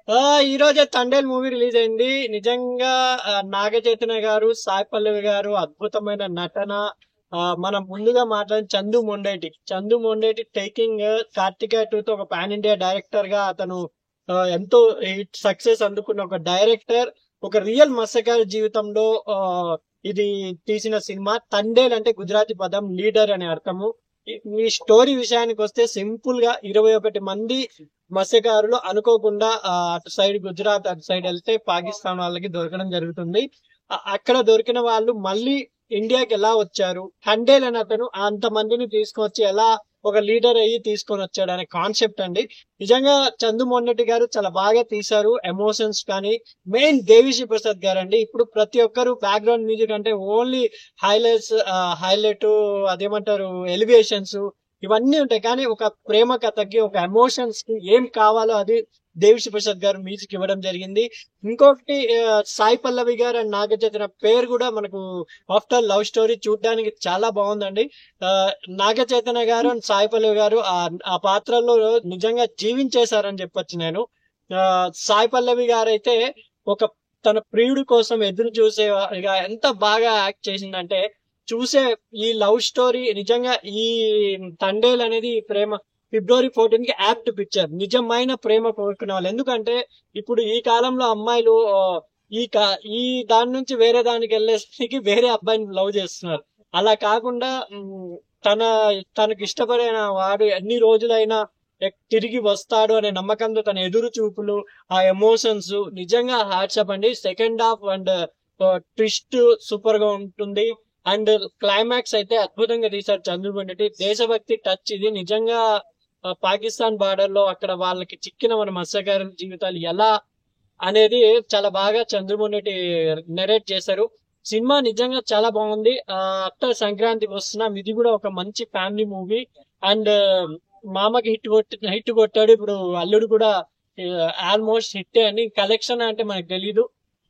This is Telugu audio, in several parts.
ఆ ఈ రోజే తండేల్ మూవీ రిలీజ్ అయింది. నిజంగా నాగ చైతన్య గారు, సాయి పల్లవి గారు అద్భుతమైన నటన. మనం ముందుగా మాట్లాడిన చందు మొండేటి టేకింగ్ కార్తికేయ 2 తో ఒక పాన్ ఇండియా డైరెక్టర్ గా అతను ఎంతో సక్సెస్ అందుకున్న ఒక డైరెక్టర్. ఒక రియల్ మత్స్యకార జీవితంలో ఆ, ఇది తీసిన సినిమా. తండేల్ అంటే గుజరాతీ పదం లీడర్ అనే అర్థము. ఈ స్టోరీ విషయానికి వస్తే సింపుల్ గా 21 మంది మత్స్యకారులు అనుకోకుండా అటు సైడ్ గుజరాత్ అటు సైడ్ వెళ్తే పాకిస్తాన్ వాళ్ళకి దొరకడం జరుగుతుంది. అక్కడ దొరికిన వాళ్ళు మళ్ళీ ఇండియాకి ఎలా వచ్చారు, హండేల్ అని అతను అంత మందిని తీసుకొచ్చి ఎలా ఒక లీడర్ అయ్యి తీసుకొని వచ్చాడు అనే కాన్సెప్ట్ అండి. నిజంగా చందు మొన్నటి గారు చాలా బాగా తీశారు. ఎమోషన్స్ కానీ మెయిన్ దేవిశ్రీ ప్రసాద్ గారు అండి. ఇప్పుడు ప్రతి ఒక్కరు బ్యాక్గ్రౌండ్ మ్యూజిక్ అంటే ఓన్లీ హైలైట్స్, హైలైట్ అదేమంటారు ఎలివేషన్స్ ఇవన్నీ ఉంటాయి. కానీ ఒక ప్రేమ కథకి ఒక ఎమోషన్స్ కి ఏం కావాలో అది దేవిశ్రీ ప్రసాద్ గారు మ్యూజిక్ ఇవ్వడం జరిగింది. ఇంకొకటి సాయి పల్లవి గారు అండ్ నాగ చైతన్య పేరు కూడా మనకు ఆఫ్టర్ లవ్ స్టోరీ చూడడానికి చాలా బాగుందండి. ఆ, నాగ చైతన్య గారు అండ్ సాయి పల్లవి గారు ఆ పాత్రలో నిజంగా జీవించేశారని చెప్పొచ్చు నేను. ఆ, సాయి పల్లవి గారు అయితే ఒక తన ప్రియుడి కోసం ఎదురు చూసే ఎంత బాగా యాక్ట్ చేసిందంటే చూసే ఈ లవ్ స్టోరీ నిజంగా ఈ తండేల్ అనేది ఈ ప్రేమ ఫిబ్రవరి 14 కి యాప్ట్ పిక్చర్ నిజమైన ప్రేమ కోరుకునే వాళ్ళు. ఎందుకంటే ఇప్పుడు ఈ కాలంలో అమ్మాయిలు ఈ దాని నుంచి వేరే దానికి వెళ్ళేసరికి వేరే అబ్బాయిని లవ్ చేస్తున్నారు. అలా కాకుండా తన తనకి ఇష్టపడిన వాడు ఎన్ని రోజులైనా తిరిగి వస్తాడు అనే నమ్మకంతో తన ఎదురు చూపులు, ఆ ఎమోషన్స్ నిజంగా హ్యాట్సప్ అండి. Second half and twist super గా ఉంటుంది. అండ్ క్లైమాక్స్ అయితే అద్భుతంగా తీశారు చంద్రబాబు. దేశభక్తి టచ్ ఇది నిజంగా. పాకిస్తాన్ బార్డర్ లో అక్కడ వాళ్ళకి చిక్కిన మన మత్స్యకారుల జీవితాలు ఎలా అనేది చాలా బాగా చంద్రమోహన్ రెడ్డి నెరేట్ చేశారు. సినిమా నిజంగా చాలా బాగుంది. ఆఫ్టర్ సంక్రాంతికి వస్తున్నాం, ఇది కూడా ఒక మంచి ఫ్యామిలీ మూవీ. అండ్ మామకి హిట్ కొట్టాడు. ఇప్పుడు అల్లుడు కూడా ఆల్మోస్ట్ హిట్ అని. కలెక్షన్ అంటే మనకు తెలీదు,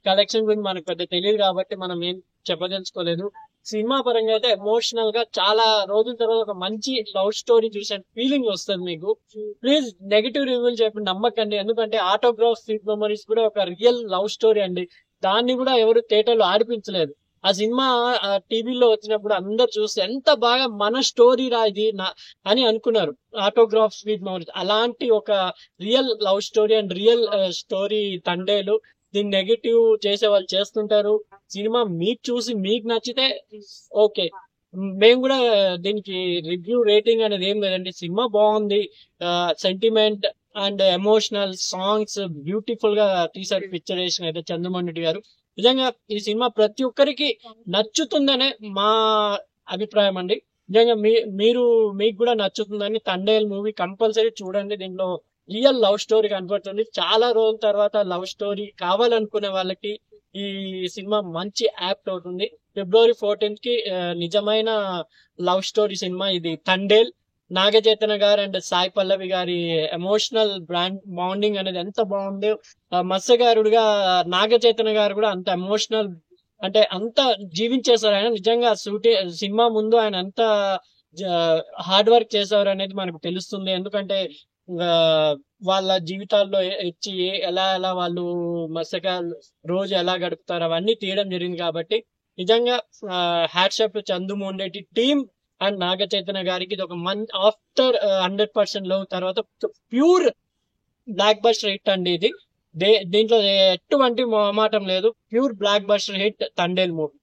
కలెక్షన్ గురించి మనకు పెద్ద తెలియదు కాబట్టి మనం ఏం చెప్పదలుచుకోలేదు. సినిమా పరంగా అయితే ఎమోషనల్ గా చాలా రోజుల తర్వాత ఒక మంచి లవ్ స్టోరీ చూసే ఫీలింగ్ వస్తుంది మీకు. ప్లీజ్ నెగిటివ్ రివ్యూలు చెప్పి నమ్మకండి. ఎందుకంటే ఆటోగ్రాఫ్ స్వీట్ మెమరీస్ కూడా ఒక రియల్ లవ్ స్టోరీ అండి. దాన్ని కూడా ఎవరు థియేటర్లో ఆడిపించలేదు. ఆ సినిమా టీవీలో వచ్చినప్పుడు అందరు చూస్తే ఎంత బాగా మన స్టోరీ రా ఇది అని అనుకున్నారు. ఆటోగ్రాఫ్ స్వీట్ మెమరీస్ అలాంటి ఒక real love story and real story Thandel. దీన్ని నెగిటివ్ చేసే వాళ్ళు చేస్తుంటారు. సినిమా మీకు చూసి మీకు నచ్చితే ఓకే, మేము కూడా దీనికి రివ్యూ రేటింగ్ అనేది ఏం లేదండి. సినిమా బాగుంది. Sentiment and emotional songs beautiful గా తీసారు పిక్చరేషన్ అయితే చంద్రమోహన్ రెడ్డి గారు. నిజంగా ఈ సినిమా ప్రతి ఒక్కరికి నచ్చుతుందనే మా అభిప్రాయం అండి. నిజంగా మీరు మీకు కూడా నచ్చుతుందని తండేల్ మూవీ కంపల్సరీ చూడండి. దీంట్లో రియల్ లవ్ స్టోరీ కనపడుతుంది. చాలా రోజుల తర్వాత లవ్ స్టోరీ కావాలనుకునే వాళ్ళకి ఈ సినిమా మంచి యాప్ట్ అవుతుంది. ఫిబ్రవరి 14 కి నిజమైన లవ్ స్టోరీ సినిమా ఇది తండేల్. నాగ చైతన్య గారు అండ్ సాయి పల్లవి గారి ఎమోషనల్ బాండింగ్ అనేది ఎంత బాగుందో. మత్స్యకారుడిగా నాగ చైతన్య గారు కూడా అంత ఎమోషనల్ అంటే అంత జీవించేశారు ఆయన. నిజంగా సినిమా ముందు ఆయన ఎంత హార్డ్ వర్క్ చేశారు అనేది మనకు తెలుస్తుంది. ఎందుకంటే ఆ, వాళ్ళ జీవితాల్లో ఇచ్చి ఎలా ఎలా వాళ్ళు మత్స్యకారులు రోజు ఎలా గడుపుతారు అవన్నీ తీయడం జరిగింది కాబట్టి నిజంగా hats off Chandu Mondeti team and Naga Chaitanya గారికి ఇది ఒక ఆఫ్టర్ 100% లవ్ తర్వాత ప్యూర్ బ్లాక్ బస్టర్ హిట్ అండి ఇది. దీంట్లో ఎటువంటి మొహమాటం లేదు. Pure blockbuster hit Thandel movie.